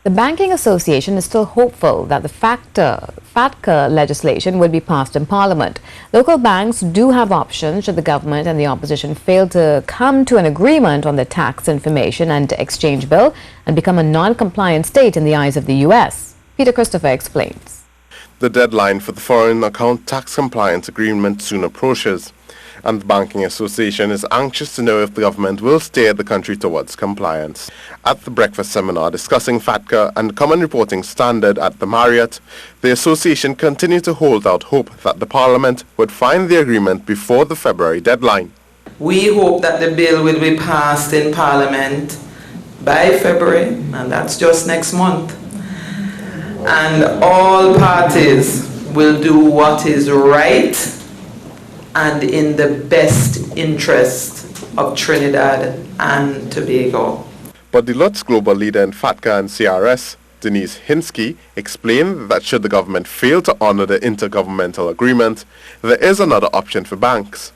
The Banking Association is still hopeful that the FATCA legislation will be passed in Parliament. Local banks do have options should the government and the opposition fail to come to an agreement on the tax information and exchange bill and become a non-compliant state in the eyes of the U.S. Peter Christopher explains. The deadline for the Foreign Account Tax Compliance Agreement soon approaches, and the Banking Association is anxious to know if the government will steer the country towards compliance. At the breakfast seminar discussing FATCA and Common Reporting Standard at the Marriott, the association continued to hold out hope that the Parliament would find the agreement before the February deadline. We hope that the bill will be passed in Parliament by February, and that's just next month. And all parties will do what is right and in the best interest of Trinidad and Tobago. But the Lutz Global leader in FATCA and CRS, Denise Hinsky, explained that should the government fail to honor the intergovernmental agreement, there is another option for banks: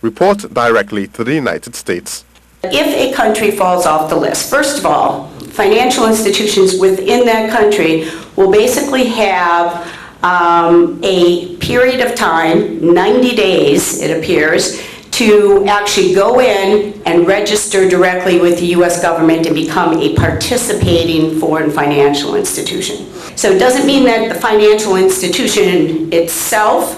report directly to the United States. If a country falls off the list, first of all, financial institutions within that country will basically have a period of time, 90 days it appears, to actually go in and register directly with the U.S. government and become a participating foreign financial institution. So it doesn't mean that the financial institution itself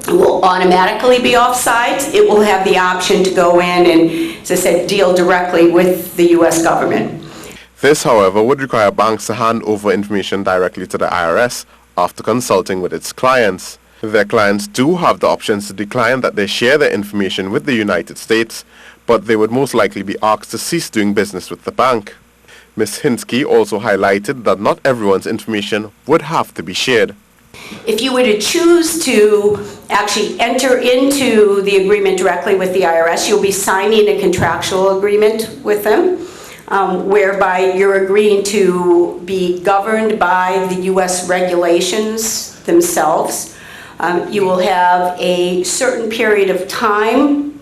will automatically be offsides. It will have the option to go in and, as I said, deal directly with the U.S. government. This, however, would require banks to hand over information directly to the IRS after consulting with its clients. Their clients do have the options to decline that they share their information with the United States, but they would most likely be asked to cease doing business with the bank. Ms. Hinsky also highlighted that not everyone's information would have to be shared. If you were to choose to actually enter into the agreement directly with the IRS, you'll be signing a contractual agreement with them, whereby you're agreeing to be governed by the U.S. regulations themselves. You will have a certain period of time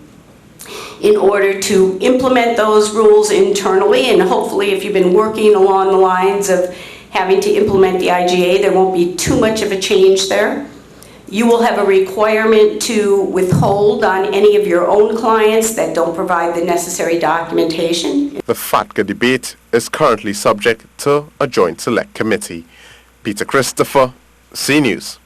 in order to implement those rules internally, and hopefully if you've been working along the lines of having to implement the IGA, there won't be too much of a change there. You will have a requirement to withhold on any of your own clients that don't provide the necessary documentation. The FATCA debate is currently subject to a joint select committee. Peter Christopher, C News.